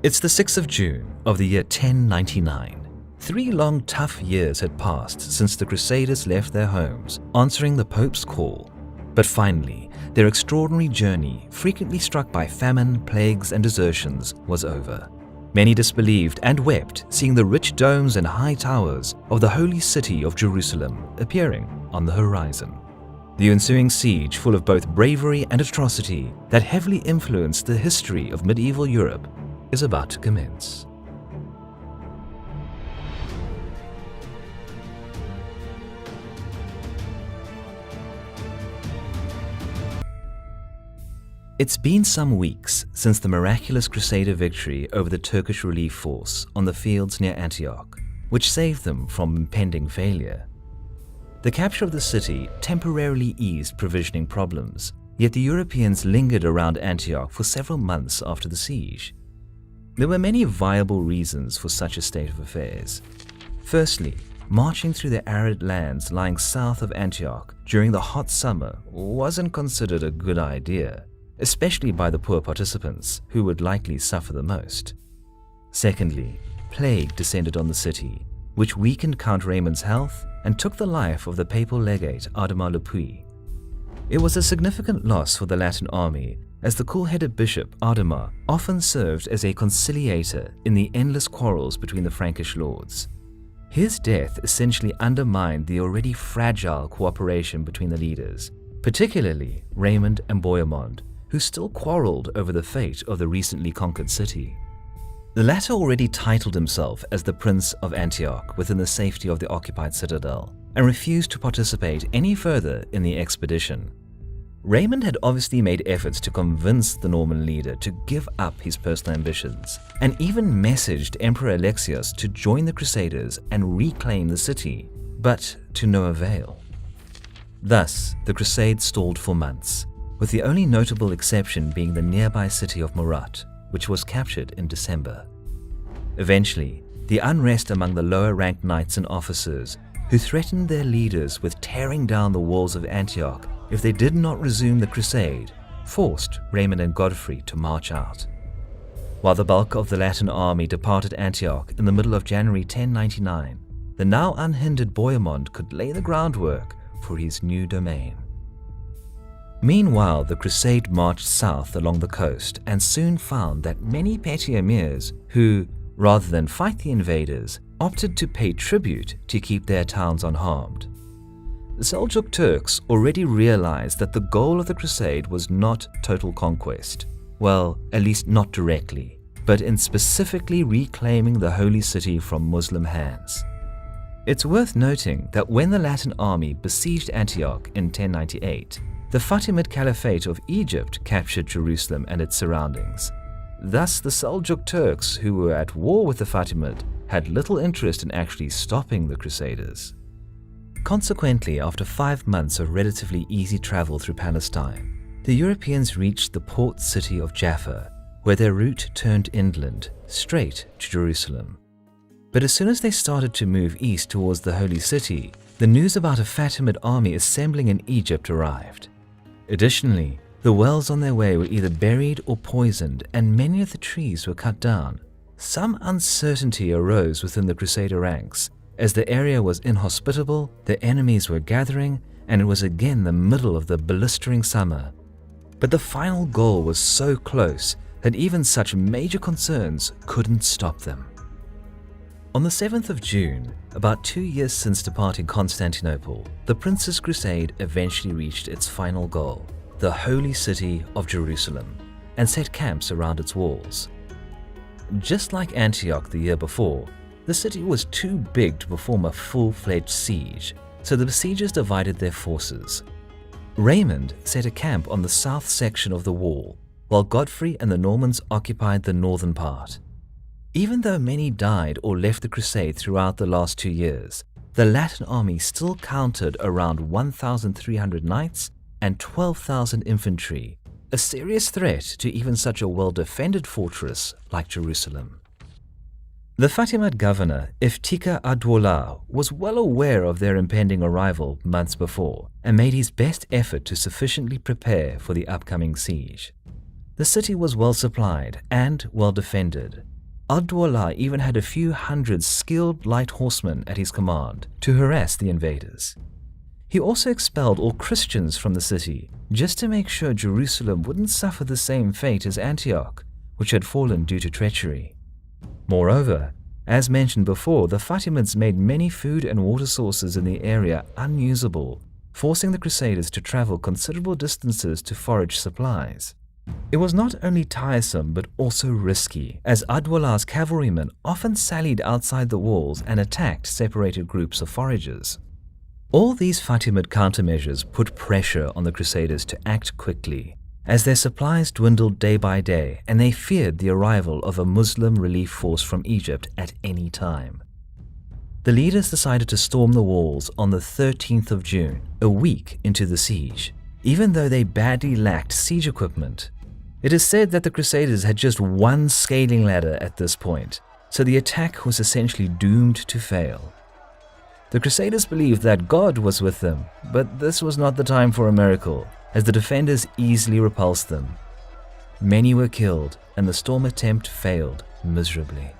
It's the 6th of June of the year 1099. 3 long, tough years had passed since the Crusaders left their homes, answering the Pope's call. But finally, their extraordinary journey, frequently struck by famine, plagues, and desertions, was over. Many disbelieved and wept, seeing the rich domes and high towers of the holy city of Jerusalem appearing on the horizon. The ensuing siege, full of both bravery and atrocity that heavily influenced the history of medieval Europe, is about to commence. It's been some weeks since the miraculous Crusader victory over the Turkish relief force on the fields near Antioch, which saved them from impending failure. The capture of the city temporarily eased provisioning problems, yet the Europeans lingered around Antioch for several months after the siege. There were many viable reasons for such a state of affairs. Firstly, marching through the arid lands lying south of Antioch during the hot summer wasn't considered a good idea, especially by the poor participants, who would likely suffer the most. Secondly, plague descended on the city, which weakened Count Raymond's health and took the life of the papal legate Adhemar Lepuy. It was a significant loss for the Latin army, as the cool-headed bishop Adhemar often served as a conciliator in the endless quarrels between the Frankish lords. His death essentially undermined the already fragile cooperation between the leaders, particularly Raymond and Bohemond, who still quarreled over the fate of the recently conquered city. The latter already titled himself as the Prince of Antioch within the safety of the occupied citadel, and refused to participate any further in the expedition. Raymond had obviously made efforts to convince the Norman leader to give up his personal ambitions, and even messaged Emperor Alexios to join the Crusaders and reclaim the city, but to no avail. Thus, the crusade stalled for months, with the only notable exception being the nearby city of Murat, which was captured in December. Eventually, the unrest among the lower-ranked knights and officers, who threatened their leaders with tearing down the walls of Antioch if they did not resume the crusade, forced Raymond and Godfrey to march out. While the bulk of the Latin army departed Antioch in the middle of January 1099, the now unhindered Bohemond could lay the groundwork for his new domain. Meanwhile, the crusade marched south along the coast and soon found that many petty emirs who, rather than fight the invaders, opted to pay tribute to keep their towns unharmed. The Seljuk Turks already realized that the goal of the crusade was not total conquest, well, at least not directly, but in specifically reclaiming the holy city from Muslim hands. It's worth noting that when the Latin army besieged Antioch in 1098, the Fatimid Caliphate of Egypt captured Jerusalem and its surroundings. Thus, the Seljuk Turks, who were at war with the Fatimid, had little interest in actually stopping the Crusaders. Consequently, after 5 months of relatively easy travel through Palestine, the Europeans reached the port city of Jaffa, where their route turned inland, straight to Jerusalem. But as soon as they started to move east towards the holy city, the news about a Fatimid army assembling in Egypt arrived. Additionally, the wells on their way were either buried or poisoned, and many of the trees were cut down. Some uncertainty arose within the Crusader ranks, as the area was inhospitable, the enemies were gathering, and it was again the middle of the blistering summer. But the final goal was so close that even such major concerns couldn't stop them. On the 7th of June, about 2 years since departing Constantinople, the Prince's Crusade eventually reached its final goal, the holy city of Jerusalem, and set camps around its walls. Just like Antioch the year before, the city was too big to perform a full-fledged siege, so the besiegers divided their forces. Raymond set a camp on the south section of the wall, while Godfrey and the Normans occupied the northern part. Even though many died or left the crusade throughout the last 2 years, the Latin army still counted around 1,300 knights and 12,000 infantry, a serious threat to even such a well-defended fortress like Jerusalem. The Fatimid governor, Iftikhar ad-Dawla, was well aware of their impending arrival months before and made his best effort to sufficiently prepare for the upcoming siege. The city was well supplied and well defended, Ad-Dawla even had a few hundred skilled light horsemen at his command to harass the invaders. He also expelled all Christians from the city, just to make sure Jerusalem wouldn't suffer the same fate as Antioch, which had fallen due to treachery. Moreover, as mentioned before, the Fatimids made many food and water sources in the area unusable, forcing the Crusaders to travel considerable distances to forage supplies. It was not only tiresome but also risky, as Ad-Dawla's cavalrymen often sallied outside the walls and attacked separated groups of foragers. All these Fatimid countermeasures put pressure on the Crusaders to act quickly, as their supplies dwindled day by day and they feared the arrival of a Muslim relief force from Egypt at any time. The leaders decided to storm the walls on the 13th of June, a week into the siege, even though they badly lacked siege equipment. It is said that the Crusaders had just one scaling ladder at this point, so the attack was essentially doomed to fail. The Crusaders believed that God was with them, but this was not the time for a miracle, as the defenders easily repulsed them. Many were killed, and the storm attempt failed miserably.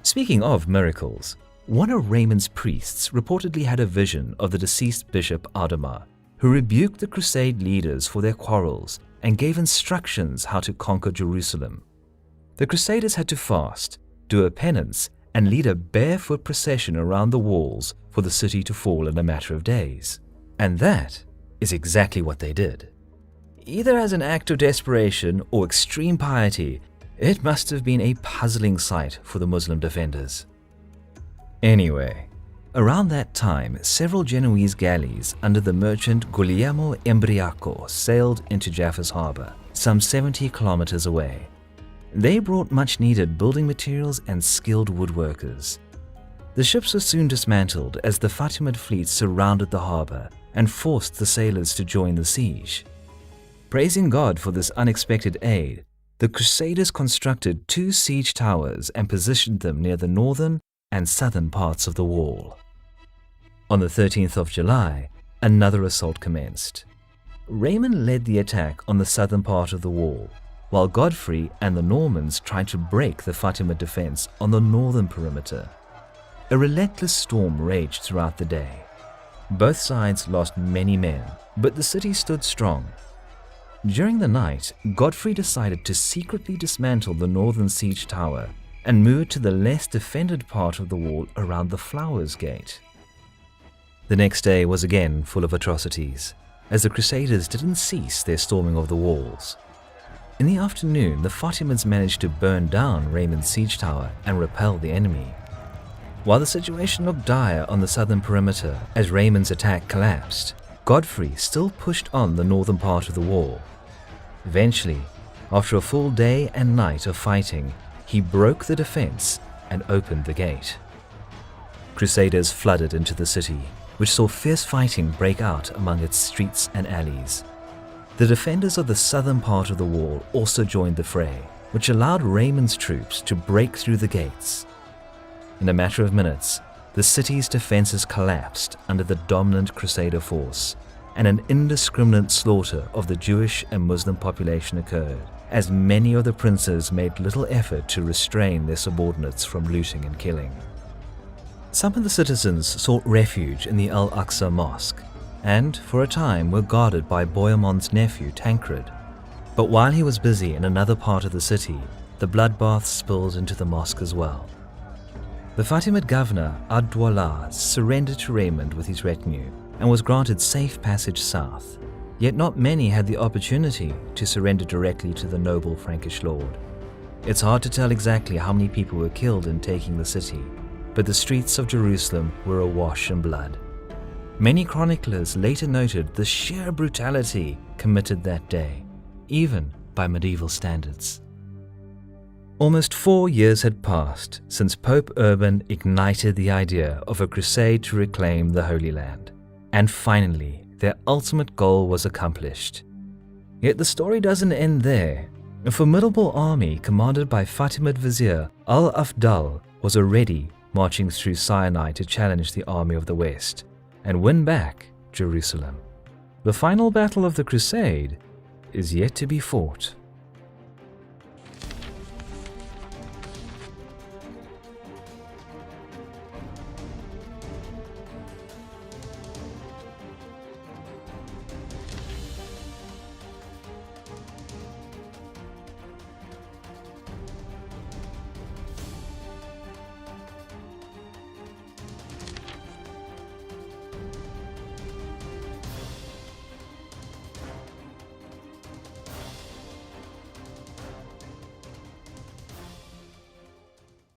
Speaking of miracles, one of Raymond's priests reportedly had a vision of the deceased Bishop Adama, who rebuked the Crusade leaders for their quarrels and gave instructions how to conquer Jerusalem. The Crusaders had to fast, do a penance, and lead a barefoot procession around the walls for the city to fall in a matter of days. And that is exactly what they did. Either as an act of desperation or extreme piety, it must have been a puzzling sight for the Muslim defenders. Anyway, around that time, several Genoese galleys under the merchant Guglielmo Embriaco sailed into Jaffa's harbor, some 70 kilometers away. They brought much-needed building materials and skilled woodworkers. The ships were soon dismantled as the Fatimid fleet surrounded the harbor and forced the sailors to join the siege. Praising God for this unexpected aid, the Crusaders constructed 2 siege towers and positioned them near the northern and southern parts of the wall. On the 13th of July, another assault commenced. Raymond led the attack on the southern part of the wall, while Godfrey and the Normans tried to break the Fatimid defense on the northern perimeter. A relentless storm raged throughout the day. Both sides lost many men, but the city stood strong. During the night, Godfrey decided to secretly dismantle the northern siege tower and move to the less defended part of the wall around the Flowers Gate. The next day was again full of atrocities, as the Crusaders didn't cease their storming of the walls. In the afternoon, the Fatimids managed to burn down Raymond's siege tower and repel the enemy. While the situation looked dire on the southern perimeter as Raymond's attack collapsed, Godfrey still pushed on the northern part of the wall. Eventually, after a full day and night of fighting, he broke the defense and opened the gate. Crusaders flooded into the city, which saw fierce fighting break out among its streets and alleys. The defenders of the southern part of the wall also joined the fray, which allowed Raymond's troops to break through the gates. In a matter of minutes, the city's defenses collapsed under the dominant Crusader force, and an indiscriminate slaughter of the Jewish and Muslim population occurred, as many of the princes made little effort to restrain their subordinates from looting and killing. Some of the citizens sought refuge in the Al-Aqsa Mosque, and for a time were guarded by Bohemont's nephew Tancred. But while he was busy in another part of the city, the bloodbath spilled into the mosque as well. The Fatimid governor Ad-Dawla surrendered to Raymond with his retinue and was granted safe passage south, yet not many had the opportunity to surrender directly to the noble Frankish lord. It's hard to tell exactly how many people were killed in taking the city, but the streets of Jerusalem were awash in blood. Many chroniclers later noted the sheer brutality committed that day, even by medieval standards. Almost 4 years had passed since Pope Urban ignited the idea of a crusade to reclaim the Holy Land, and finally their ultimate goal was accomplished. Yet the story doesn't end there. A formidable army commanded by Fatimid Vizier Al-Afdal was already marching through Sinai to challenge the army of the West and win back Jerusalem. The final battle of the Crusade is yet to be fought.